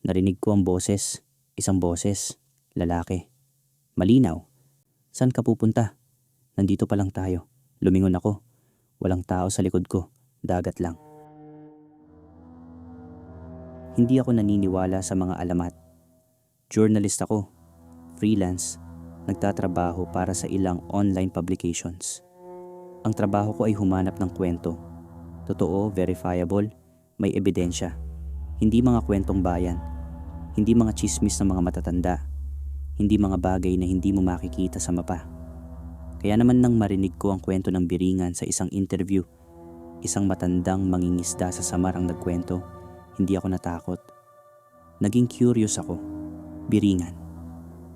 Narinig ko ang boses, isang boses, lalaki. Malinaw. Saan ka pupunta? Nandito pa lang tayo. Lumingon ako. Walang tao sa likod ko. Dagat lang. Hindi ako naniniwala sa mga alamat. Journalist ako. Freelance. Nagtatrabaho para sa ilang online publications. Ang trabaho ko ay humanap ng kwento. Totoo, verifiable, may ebidensya. Hindi mga kwentong bayan. Hindi mga chismis ng mga matatanda. Hindi mga bagay na hindi mo makikita sa mapa. Kaya naman nang marinig ko ang kwento ng Biringan sa isang interview, isang matandang mangingisda sa Samar ang nagkwento, hindi ako natakot. Naging curious ako. Biringan.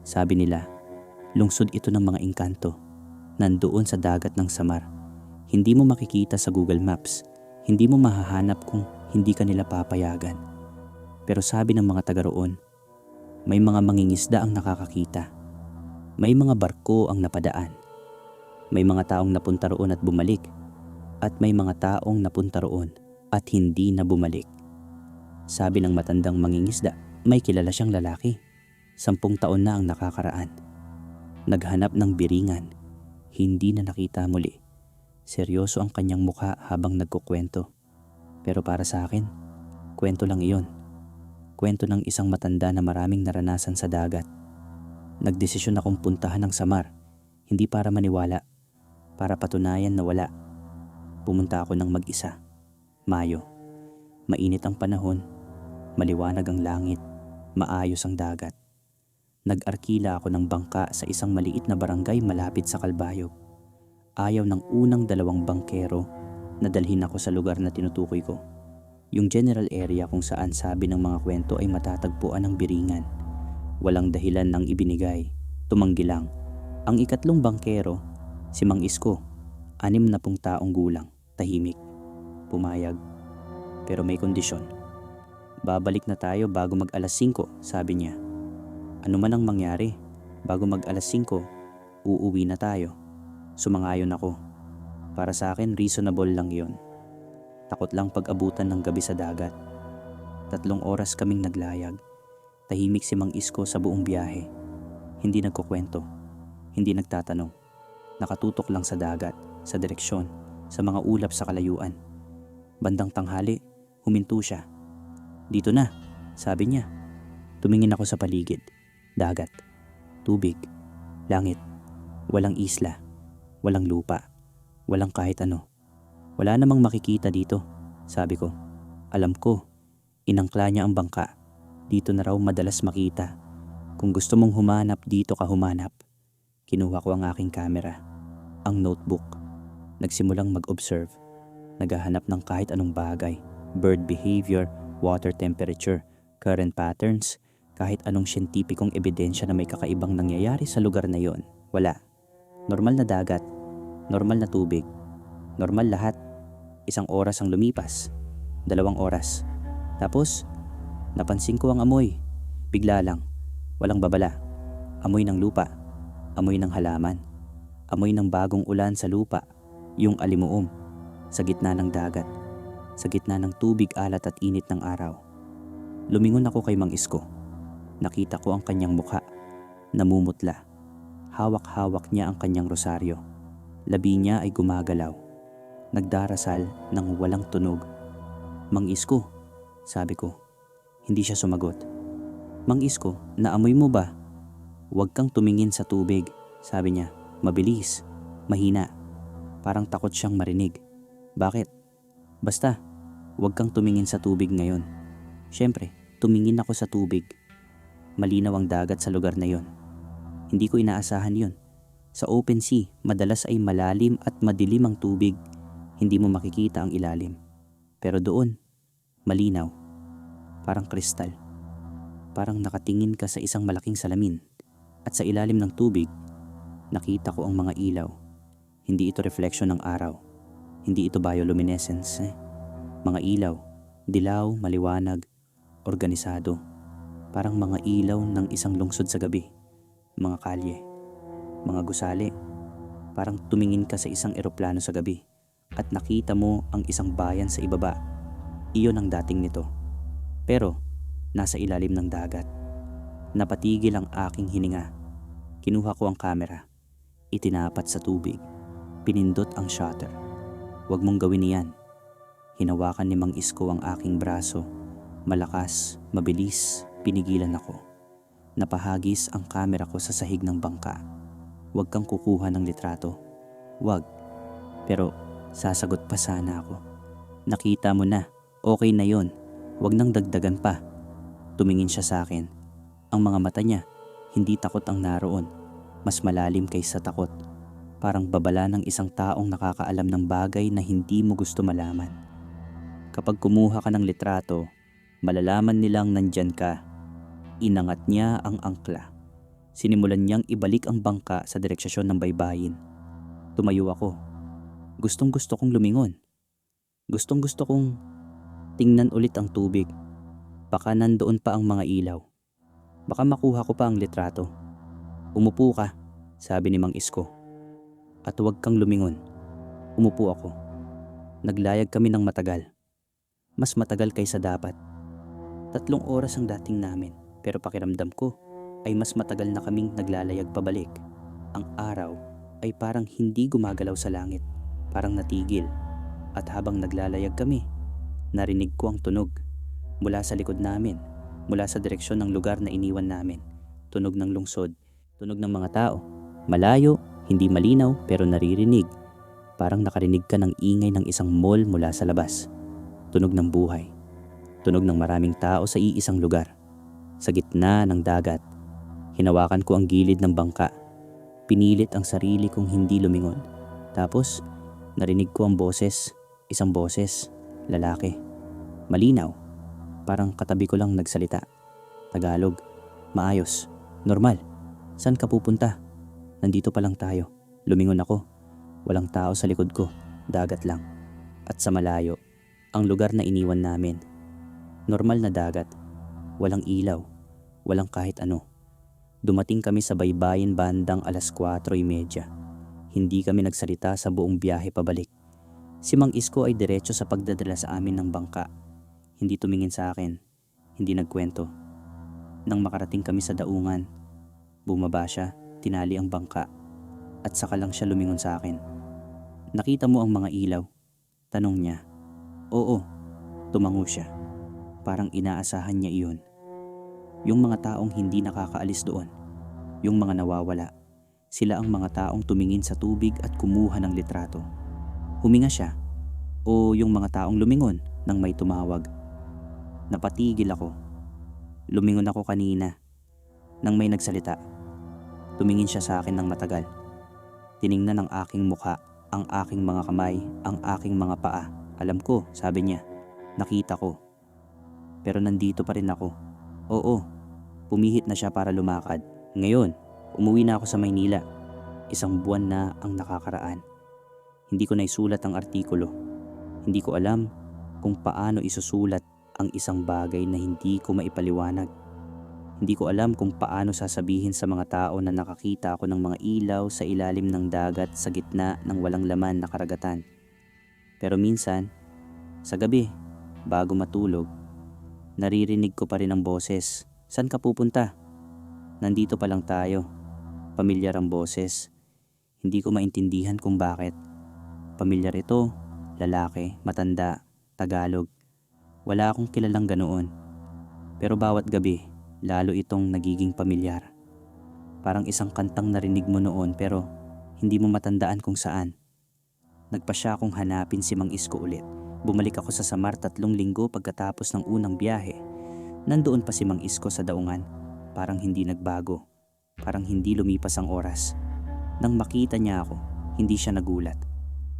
Sabi nila, lungsod ito ng mga engkanto. Nandoon sa dagat ng Samar. Hindi mo makikita sa Google Maps. Hindi mo mahahanap kung hindi ka nila papayagan. Pero sabi ng mga taga roon, may mga mangingisda ang nakakakita. May mga barko ang napadaan. May mga taong napunta roon at bumalik. At may mga taong napunta roon at hindi na bumalik. Sabi ng matandang mangingisda, may kilala siyang lalaki. 10 taon na ang nakakaraan. Naghanap ng biringan. Hindi na nakita muli. Seryoso ang kanyang mukha habang nagkukwento. Pero para sa akin, kwento lang iyon. Kwento ng isang matanda na maraming naranasan sa dagat. Nagdesisyon akong puntahan ng Samar, hindi para maniwala, para patunayan na wala. Pumunta ako ng mag-isa. Mayo. Mainit ang panahon, maliwanag ang langit, maayos ang dagat. Nag-arkila ako ng bangka sa isang maliit na barangay malapit sa Calbayog. Ayaw ng unang 2 bangkero na dalhin ako sa lugar na tinutukoy ko. Yung general area kung saan sabi ng mga kwento ay matatagpuan ng biringan. Walang dahilan nang ibinigay, tumanggi lang. Ang ikatlong bangkero, si Mang Isko, 60 taong gulang, tahimik. Pumayag, pero may kondisyon. Babalik na tayo bago mag alas 5, sabi niya. Ano man ang mangyari, bago mag alas 5, uuwi na tayo. Sumangayon ako. Para sa akin, reasonable lang yon. Takot lang pag-abutan ng gabi sa dagat. 3 oras kaming naglayag. Tahimik si Mang Isko sa buong biyahe. Hindi nagkukwento. Hindi nagtatanong. Nakatutok lang sa dagat, sa direksyon, sa mga ulap sa kalayuan. Bandang tanghali, huminto siya. Dito na, sabi niya. Tumingin ako sa paligid. Dagat, tubig, langit, walang isla, walang lupa, walang kahit ano. Wala namang makikita dito, sabi ko. Alam ko, inangkla niya ang bangka. Dito na raw madalas makita. Kung gusto mong humanap, dito ka humanap. Kinuha ko ang aking camera, ang notebook. Nagsimulang mag-observe. Naghahanap ng kahit anong bagay. Bird behavior, water temperature, current patterns, kahit anong siyentipikong ebidensya na may kakaibang nangyayari sa lugar na yon. Wala. Normal na dagat. Normal na tubig. Normal lahat. 1 oras ang lumipas. 2 oras. Tapos, napansin ko ang amoy. Bigla lang. Walang babala. Amoy ng lupa. Amoy ng halaman. Amoy ng bagong ulan sa lupa. Yung alimuom. Sa gitna ng dagat. Sa gitna ng tubig, alat at init ng araw. Lumingon ako kay Mang Isko. Nakita ko ang kanyang mukha. Namumutla. Hawak-hawak niya ang kanyang rosaryo. Labi niya ay gumagalaw. Nagdarasal ng walang tunog. Mang Isko, sabi ko. Hindi siya sumagot. Mang Isko, naamoy mo ba? Huwag kang tumingin sa tubig, sabi niya. Mabilis, mahina. Parang takot siyang marinig. Bakit? Basta, huwag kang tumingin sa tubig ngayon. Siyempre, tumingin ako sa tubig. Malinaw ang dagat sa lugar na yon. Hindi ko inaasahan yon. Sa open sea, madalas ay malalim at madilim ang tubig. Hindi mo makikita ang ilalim. Pero doon, malinaw. Parang kristal. Parang nakatingin ka sa isang malaking salamin. At sa ilalim ng tubig, nakita ko ang mga ilaw. Hindi ito reflection ng araw. Hindi ito bioluminescence. Mga ilaw, dilaw, maliwanag, organisado. Parang mga ilaw ng isang lungsod sa gabi. Mga kalye, mga gusali. Parang tumingin ka sa isang eroplano sa gabi. At nakita mo ang isang bayan sa ibaba. Iyon ang dating nito. Pero, nasa ilalim ng dagat. Napatigil ang aking hininga. Kinuha ko ang kamera. Itinapat sa tubig. Pinindot ang shutter. "Huwag mong gawin iyan." Hinawakan ni Mang Isko ang aking braso. Malakas, mabilis, pinigilan ako. Napahagis ang kamera ko sa sahig ng bangka. "Huwag kang kukuha ng litrato." "Huwag." Pero sasagot pa sana ako. "Nakita mo na, okay na yon. Huwag nang dagdagan pa." Tumingin siya sa akin. Ang mga mata niya, hindi takot ang naroon. Mas malalim kaysa takot. Parang babala ng isang taong nakakaalam ng bagay na hindi mo gusto malaman. "Kapag kumuha ka ng litrato, malalaman nilang nandyan ka." Inangat niya ang angkla. Sinimulan niyang ibalik ang bangka sa direksyon ng baybayin. Tumayo ako. Gustong gusto kong lumingon. Gustong gusto kong tingnan ulit ang tubig. Baka nandoon pa ang mga ilaw. Baka makuha ko pa ang litrato. "Umupo ka," sabi ni Mang Isko. "At huwag kang lumingon." Umupo ako. Naglayag kami ng matagal. Mas matagal kaysa dapat. 3 oras ang dating namin, pero pakiramdam ko ay mas matagal na kaming naglalayag pabalik. Ang araw ay parang hindi gumagalaw sa langit, parang natigil. At habang naglalayag kami, narinig ko ang tunog mula sa likod namin, mula sa direksyon ng lugar na iniwan namin. Tunog ng lungsod, tunog ng mga tao. Malayo, hindi malinaw, pero naririnig. Parang nakarinig ka ng ingay ng isang mall mula sa labas. Tunog ng buhay. Tunog ng maraming tao sa iisang lugar. Sa gitna ng dagat, hinawakan ko ang gilid ng bangka. Pinilit ang sarili kong hindi lumingon. Tapos, narinig ko ang boses. Isang boses, lalaki. Malinaw. Parang katabi ko lang nagsalita. Tagalog. Maayos. Normal. "Saan ka pupunta?" "Nandito pa lang tayo." Lumingon ako. Walang tao sa likod ko. Dagat lang. At sa malayo, ang lugar na iniwan namin. Normal na dagat. Walang ilaw. Walang kahit ano. Dumating kami sa baybayin bandang 4:30. Hindi kami nagsalita sa buong biyahe pabalik. Si Mang Isko ay diretso sa pagdadala sa amin ng bangka. Hindi tumingin sa akin. Hindi nagkwento. Nang makarating kami sa daungan, bumaba siya, tinali ang bangka, at saka lang siya lumingon sa akin. "Nakita mo ang mga ilaw?" Tanong niya. "Oo." Tumango siya. Parang inaasahan niya iyon. Yung mga taong hindi nakakaalis doon. Yung mga nawawala. Sila ang mga taong tumingin sa tubig at kumuha ng litrato. Huminga siya. O yung mga taong lumingon nang may tumawag. Napatigil ako. Lumingon ako kanina nang may nagsalita. Tumingin siya sa akin ng matagal. Tiningnan ang aking mukha, ang aking mga kamay, ang aking mga paa. "Alam ko," sabi niya. "Nakita ko. Pero nandito pa rin ako." "Oo." Pumihit na siya para lumakad. "Ngayon, umuwi na ako sa Maynila. 1 buwan na ang nakakaraan. Hindi ko naisulat ang artikulo. Hindi ko alam kung paano isusulat ang isang bagay na hindi ko maipaliwanag. Hindi ko alam kung paano sasabihin sa mga tao na nakakita ako ng mga ilaw sa ilalim ng dagat sa gitna ng walang laman na karagatan. Pero minsan, sa gabi, bago matulog, naririnig ko pa rin ang boses. "Saan ka pupunta?" "Nandito pa lang tayo." Pamilyar ang boses. Hindi ko maintindihan kung bakit. Pamilyar ito, lalaki, matanda, Tagalog. Wala akong kilalang ganoon. Pero bawat gabi, lalo itong nagiging pamilyar. Parang isang kantang narinig mo noon pero hindi mo matandaan kung saan. Nagpasya akong hanapin si Mang Isko ulit. Bumalik ako sa Samar 3 linggo pagkatapos ng unang biyahe. Nandoon pa si Mang Isko sa daungan. Parang hindi nagbago. Parang hindi lumipas ang oras. Nang makita niya ako, hindi siya nagulat.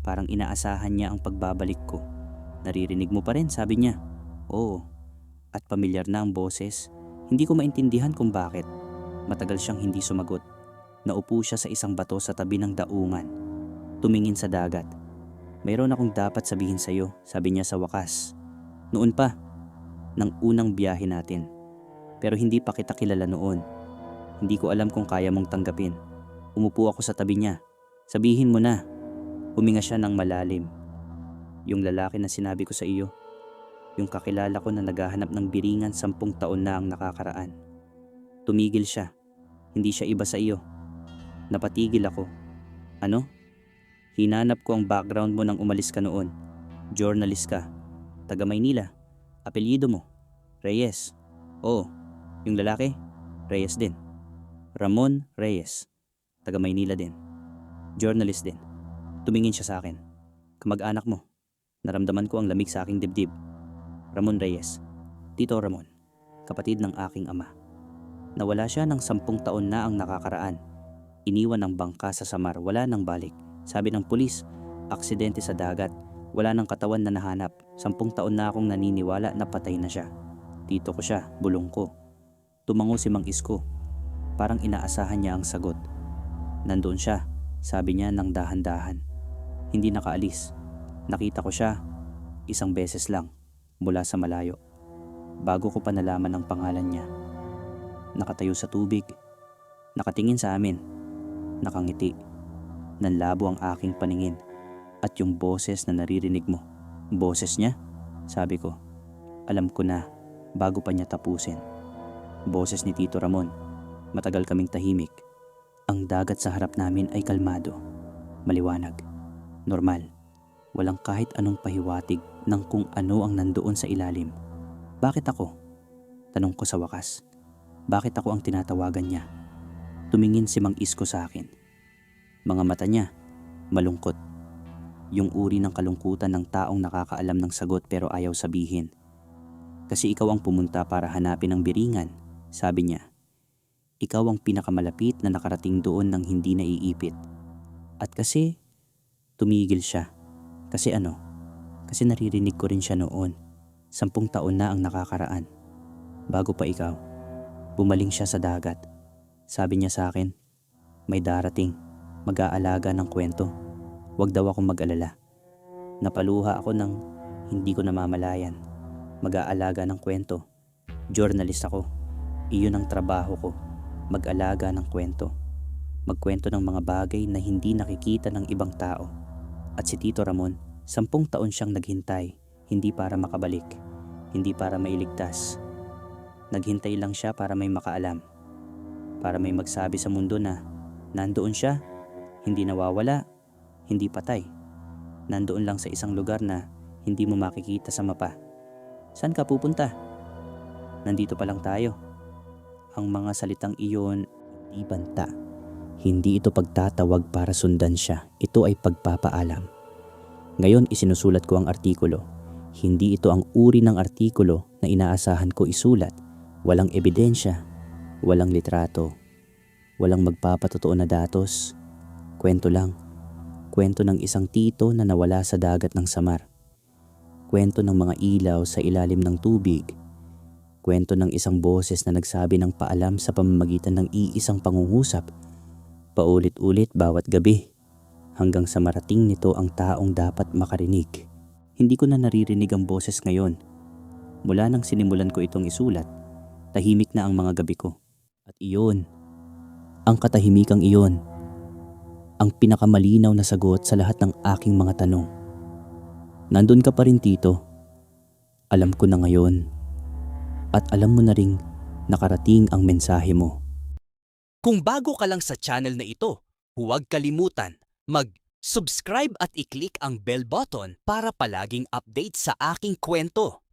Parang inaasahan niya ang pagbabalik ko. "Naririnig mo pa rin," sabi niya. "Oo." At pamilyar na ang boses. Hindi ko maintindihan kung bakit. Matagal siyang hindi sumagot. Naupo siya sa isang bato sa tabi ng daungan. Tumingin sa dagat. "Mayroon akong dapat sabihin sa iyo," sabi niya sa wakas. "Noon pa, ng unang biyahe natin. Pero hindi pa kita kilala noon. Hindi ko alam kung kaya mong tanggapin." Umupo ako sa tabi niya. "Sabihin mo na." Huminga siya ng malalim. "Yung lalaki na sinabi ko sa iyo." Yung kakilala ko na naghahanap ng biringan 10 taon na ang nakakaraan. Tumigil siya. Hindi siya iba sa iyo. Napatigil ako. Ano? Hinanap ko ang background mo nang umalis ka noon. Journalist ka. Taga Maynila. Apelyido mo. Reyes. Oo. Yung lalaki? Reyes din. Ramon Reyes. Taga Maynila din. Journalist din. Tumingin siya sa akin. Kamag-anak mo. Naramdaman ko ang lamig sa aking dibdib. Ramon Reyes. Tito Ramon. Kapatid ng aking ama. Nawala siya ng 10 taon na ang nakakaraan. Iniwan ng bangka sa Samar, wala nang balik. Sabi ng pulis, aksidente sa dagat. Wala nang katawan na nahanap. 10 taon na akong naniniwala na patay na siya. Tito ko siya, bulong ko. Tumango si Mang Isko. Parang inaasahan niya ang sagot. Nandoon siya, sabi niya ng dahan-dahan. Hindi nakaalis. Nakita ko siya, isang beses lang, mula sa malayo. Bago ko pa nalaman ang pangalan niya. Nakatayo sa tubig. Nakatingin sa amin. Nakangiti. Nanlabo ang aking paningin. At yung boses na naririnig mo. Boses niya? Sabi ko. Alam ko na, bago pa niya tapusin. Boses ni Tito Ramon. Matagal kaming tahimik. Ang dagat sa harap namin ay kalmado. Maliwanag. Normal. Walang kahit anong pahiwatig ng kung ano ang nandoon sa ilalim. Bakit ako? Tanong ko sa wakas. Bakit ako ang tinatawagan niya? Tumingin si Mang Isko sa akin. Mga mata niya, malungkot. Yung uri ng kalungkutan ng taong nakakaalam ng sagot pero ayaw sabihin. Kasi ikaw ang pumunta para hanapin ang biringan, sabi niya. Ikaw ang pinakamalapit na nakarating doon nang hindi naiipit. At kasi, tumigil siya. Kasi ano? Kasi naririnig ko rin siya noon. 10 taon na ang nakakaraan. Bago pa ikaw, bumaling siya sa dagat. Sabi niya sa akin, may darating, mag-aalaga ng kwento. Huwag daw akong mag-alala. Napaluha ako ng hindi ko namamalayan. Mag-aalaga ng kwento. Journalist ako. Iyon ang trabaho ko. Mag-alaga ng kwento. Magkwento ng mga bagay na hindi nakikita ng ibang tao. At si Tito Ramon, 10 taon siyang naghintay. Hindi para makabalik. Hindi para mailigtas. Naghintay lang siya para may makaalam. Para may magsabi sa mundo na nandoon siya, hindi nawawala, hindi patay. Nandoon lang sa isang lugar na hindi mo makikita sa mapa. Saan ka pupunta? Nandito pa lang tayo. Ang mga salitang iyon, hindi banta. Hindi ito pagtatawag para sundan siya. Ito ay pagpapaalam. Ngayon isinusulat ko ang artikulo. Hindi ito ang uri ng artikulo na inaasahan ko isulat. Walang ebidensya, walang litrato, walang magpapatotoo na datos. Kwento lang. Kwento ng isang tito na nawala sa dagat ng Samar. Kwento ng mga ilaw sa ilalim ng tubig. Kwento ng isang boses na nagsabi ng paalam sa pamamagitan ng iisang pangungusap. Paulit-ulit bawat gabi. Hanggang sa marating nito ang taong dapat makarinig. Hindi ko na naririnig ang boses ngayon. Mula nang sinimulan ko itong isulat, tahimik na ang mga gabi ko. At iyon, ang katahimikang iyon, ang pinakamalinaw na sagot sa lahat ng aking mga tanong. Nandun ka pa rin, Tito. Alam ko na ngayon. At alam mo na ring nakarating ang mensahe mo. Kung bago ka lang sa channel na ito, huwag kalimutan mag-subscribe at i-click ang bell button para palaging update sa aking kwento.